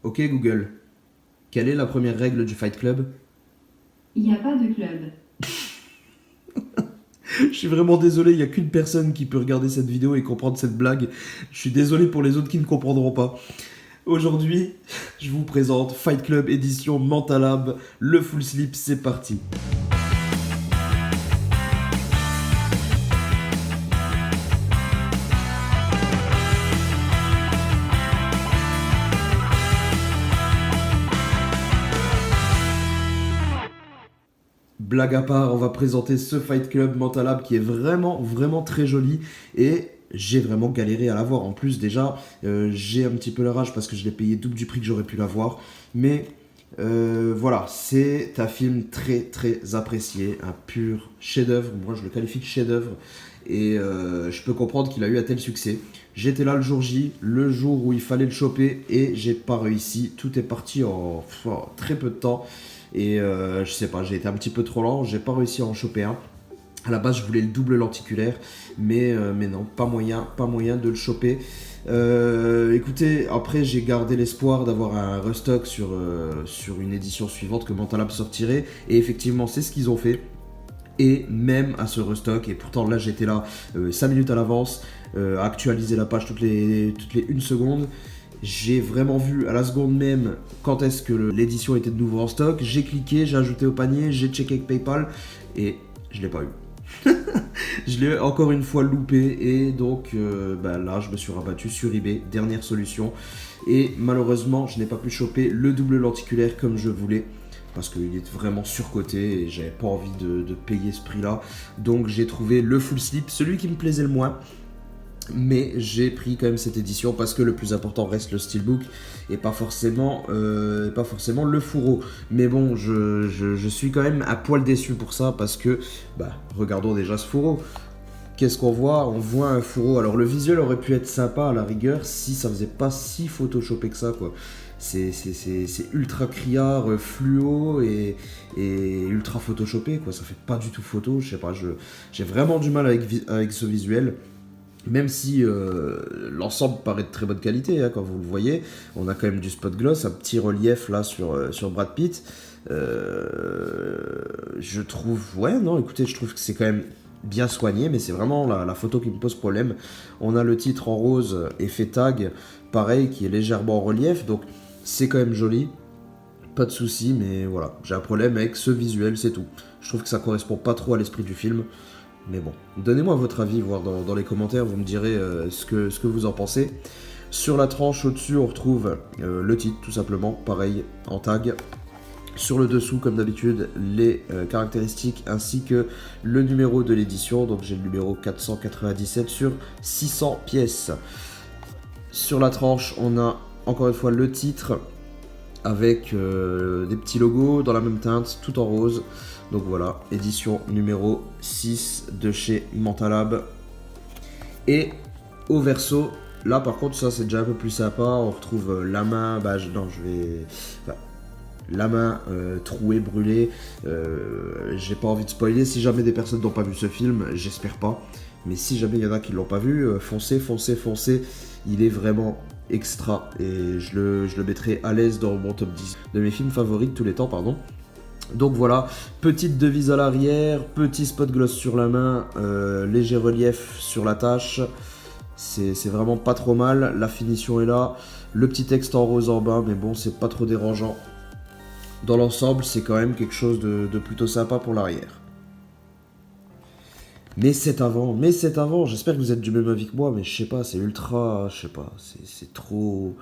Ok Google, quelle est la première règle du Fight Club? Il n'y a pas de club. Je suis vraiment désolé, il n'y a qu'une personne qui peut regarder cette vidéo et comprendre cette blague. Je suis désolé pour les autres qui ne comprendront pas. Aujourd'hui, je vous présente Fight Club édition Mentalab, le full slip, c'est parti. Blague à part, on va présenter ce Fight Club Mentalab qui est vraiment très joli et j'ai vraiment galéré à l'avoir. En plus, déjà, j'ai un petit peu la rage parce que je l'ai payé double du prix que j'aurais pu l'avoir. Mais voilà, c'est un film très apprécié, un pur chef-d'œuvre. Moi, je le qualifie de chef-d'œuvre et je peux comprendre qu'il a eu un tel succès. J'étais là le jour J, le jour où il fallait le choper et j'ai pas réussi. Tout est parti en très peu de temps. Et je sais pas, j'ai été un petit peu trop lent, j'ai pas réussi à en choper un. À la base, je voulais le double lenticulaire, mais non, pas moyen de le choper. Écoutez, après, j'ai gardé l'espoir d'avoir un restock sur une édition suivante que Mentalab sortirait. Et effectivement, c'est ce qu'ils ont fait. Et même à ce restock, et pourtant là j'étais là 5 minutes à l'avance, à actualiser la page toutes les 1 seconde. J'ai vraiment vu à la seconde même quand est-ce que l'édition était de nouveau en stock. J'ai cliqué, j'ai ajouté au panier, j'ai checké avec PayPal et je l'ai pas eu. Je l'ai encore une fois loupé et donc là je me suis rabattu sur eBay, dernière solution. Et malheureusement je n'ai pas pu choper le double lenticulaire comme je voulais parce qu'il est vraiment surcoté et j'avais pas envie de payer ce prix là. Donc j'ai trouvé le full slip, celui qui me plaisait le moins. Mais j'ai pris quand même cette édition parce que le plus important reste le steelbook et pas forcément le fourreau. Mais bon, je suis quand même à poil déçu pour ça parce que, regardons déjà ce fourreau. Qu'est-ce qu'on voit? On voit un fourreau. Alors le visuel aurait pu être sympa à la rigueur si ça faisait pas si photoshopé que ça, quoi. C'est ultra criard, fluo et ultra photoshopé, quoi. Ça fait pas du tout photo, je sais pas, j'ai vraiment du mal avec ce visuel. Même si l'ensemble paraît de très bonne qualité, hein, quand vous le voyez, on a quand même du spot gloss, un petit relief là sur Brad Pitt. Je trouve, ouais, non, écoutez, je trouve que c'est quand même bien soigné, mais c'est vraiment la photo qui me pose problème. On a le titre en rose, effet tag, pareil, qui est légèrement en relief, donc c'est quand même joli. Pas de souci, mais voilà, j'ai un problème avec ce visuel, c'est tout. Je trouve que ça correspond pas trop à l'esprit du film. Mais bon, donnez-moi votre avis, voire dans les commentaires, vous me direz ce que vous en pensez. Sur la tranche au-dessus, on retrouve le titre, tout simplement, pareil, en tag. Sur le dessous, comme d'habitude, les caractéristiques ainsi que le numéro de l'édition. Donc j'ai le numéro 497 sur 600 pièces. Sur la tranche, on a encore une fois le titre avec des petits logos dans la même teinte, tout en rose. Donc voilà, édition numéro 6 de chez Mentalab. Et au verso, là par contre ça c'est déjà un peu plus sympa, on retrouve la main, la main trouée, brûlée. J'ai pas envie de spoiler, si jamais des personnes n'ont pas vu ce film, j'espère pas. Mais si jamais il y en a qui l'ont pas vu, foncez. Il est vraiment extra et je le mettrai à l'aise dans mon top 10 de mes films favoris de tous les temps, pardon. Donc voilà, petite devise à l'arrière, petit spot gloss sur la main, léger relief sur la tâche. C'est vraiment pas trop mal, la finition est là. Le petit texte en rose en bas, mais bon, c'est pas trop dérangeant. Dans l'ensemble, c'est quand même quelque chose de plutôt sympa pour l'arrière. Mais c'est avant, j'espère que vous êtes du même avis que moi, mais je sais pas, c'est ultra, je sais pas, c'est trop...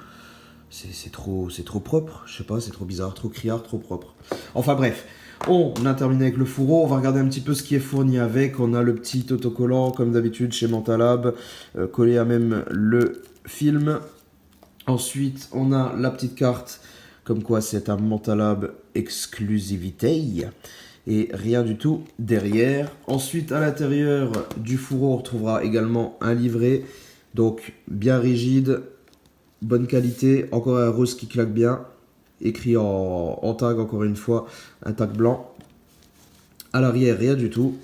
C'est trop propre, je sais pas, c'est trop bizarre, trop criard, trop propre. Enfin bref, on a terminé avec le fourreau, on va regarder un petit peu ce qui est fourni avec. On a le petit autocollant, comme d'habitude chez Mentalab, collé à même le film. Ensuite, on a la petite carte, comme quoi c'est un Mentalab exclusivité. Et rien du tout derrière. Ensuite, à l'intérieur du fourreau, on retrouvera également un livret, donc bien rigide, bonne qualité, encore un rose qui claque bien, écrit en tag encore une fois, un tag blanc. À l'arrière, rien du tout.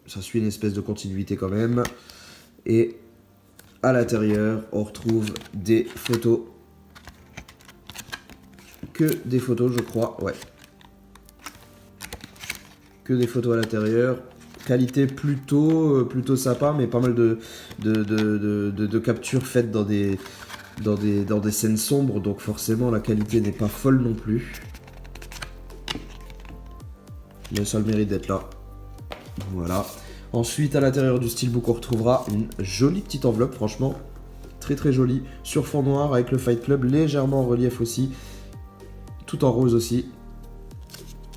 Ça suit une espèce de continuité quand même. Et à l'intérieur, on retrouve des photos que des photos, je crois. Ouais. Que des photos à l'intérieur. Qualité plutôt sympa, mais pas mal de captures faites dans des scènes sombres. Donc forcément, la qualité n'est pas folle non plus. Mais ça a le mérite d'être là. Voilà. Ensuite, à l'intérieur du steelbook, on retrouvera une jolie petite enveloppe, franchement. Très très jolie. Sur fond noir avec le Fight Club, légèrement en relief aussi. Tout en rose aussi.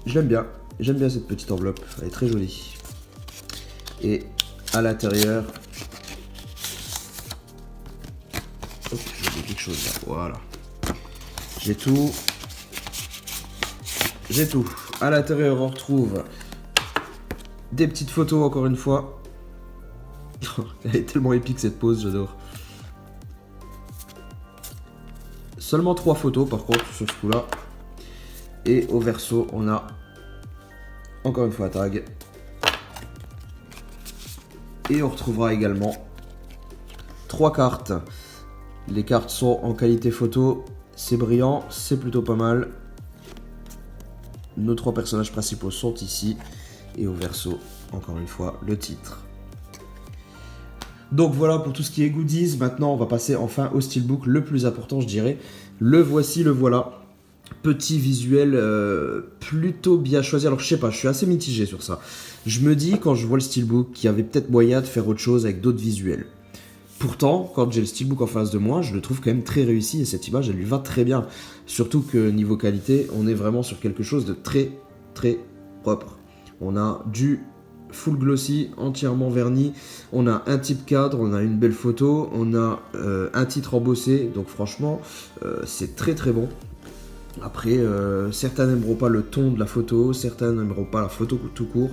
Je l'aime bien. J'aime bien cette petite enveloppe. Elle est très jolie. Et à l'intérieur... Hop, j'ai oublié quelque chose là. Voilà. J'ai tout. J'ai tout. À l'intérieur, on retrouve des petites photos, encore une fois. Elle est tellement épique cette pose, j'adore. Seulement 3 photos par contre sur ce coup-là. Et au verso, on a encore une fois un tag. Et on retrouvera également 3 cartes. Les cartes sont en qualité photo. C'est brillant, c'est plutôt pas mal. Nos 3 personnages principaux sont ici. Et au verso, encore une fois, le titre. Donc voilà pour tout ce qui est goodies. Maintenant, on va passer enfin au steelbook, le plus important, je dirais. Le voici, le voilà. Petit visuel plutôt bien choisi. Alors, je sais pas, je suis assez mitigé sur ça. Je me dis, quand je vois le steelbook, qu'il y avait peut-être moyen de faire autre chose avec d'autres visuels. Pourtant, quand j'ai le steelbook en face de moi, je le trouve quand même très réussi et cette image, elle lui va très bien. Surtout que niveau qualité, on est vraiment sur quelque chose de très, très propre. On a du full glossy, entièrement verni. On a un type cadre, on a une belle photo, on a un titre embossé. Donc franchement, c'est très très bon. Après, certains n'aimeront pas le ton de la photo, certains n'aimeront pas la photo tout court.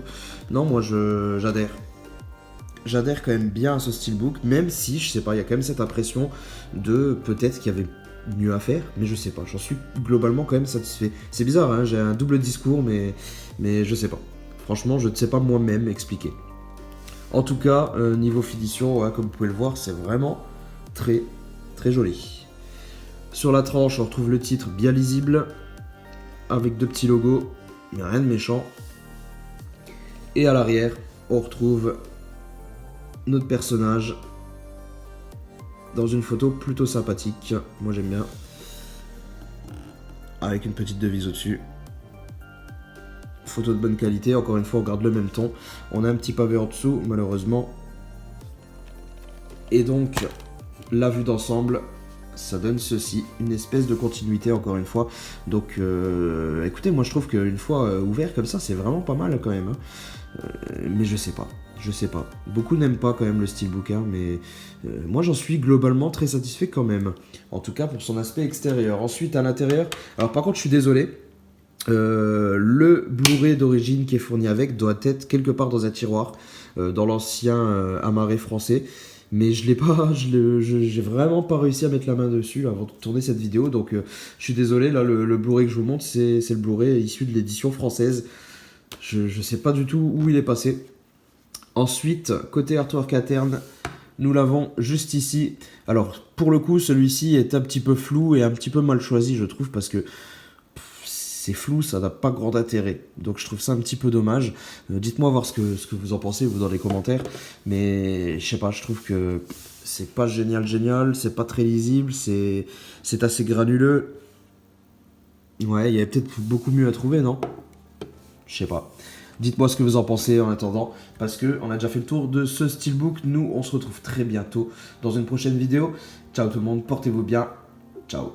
Non, moi j'adhère. J'adhère quand même bien à ce steelbook, même si, je sais pas, il y a quand même cette impression de peut-être qu'il y avait mieux à faire, mais je sais pas, j'en suis globalement quand même satisfait. C'est bizarre, hein, j'ai un double discours, mais je sais pas. Franchement, je ne sais pas moi-même expliquer. En tout cas, niveau finition, ouais, comme vous pouvez le voir, c'est vraiment très très joli. Sur la tranche, on retrouve le titre bien lisible, avec 2 petits logos, mais rien de méchant. Et à l'arrière, on retrouve notre personnage dans une photo plutôt sympathique. Moi j'aime bien. Avec une petite devise au-dessus. Photo de bonne qualité, encore une fois on garde le même ton. On a un petit pavé en dessous malheureusement. Et donc la vue d'ensemble, ça donne ceci, une espèce de continuité encore une fois. Donc écoutez, moi je trouve qu'une fois ouvert comme ça, c'est vraiment pas mal quand même. Hein. Mais je sais pas. Beaucoup n'aiment pas quand même le steelbook, hein, mais moi j'en suis globalement très satisfait quand même. En tout cas pour son aspect extérieur. Ensuite à l'intérieur, alors par contre je suis désolé, le Blu-ray d'origine qui est fourni avec doit être quelque part dans un tiroir, dans l'ancien Amaré français. Mais je l'ai pas, j'ai vraiment pas réussi à mettre la main dessus avant de tourner cette vidéo. Donc je suis désolé, là le Blu-ray que je vous montre, c'est le Blu-ray issu de l'édition française. Je sais pas du tout où il est passé. Ensuite, côté artwork interne, nous l'avons juste ici. Alors, pour le coup, celui-ci est un petit peu flou et un petit peu mal choisi, je trouve, parce que c'est flou, ça n'a pas grand intérêt. Donc, je trouve ça un petit peu dommage. Dites-moi voir ce que vous en pensez, vous, dans les commentaires. Mais, je sais pas, je trouve que c'est pas génial, c'est pas très lisible, c'est assez granuleux. Ouais, il y avait peut-être beaucoup mieux à trouver, non? Je sais pas. Dites-moi ce que vous en pensez en attendant, parce qu'on a déjà fait le tour de ce steelbook. Nous, on se retrouve très bientôt dans une prochaine vidéo. Ciao tout le monde, portez-vous bien. Ciao.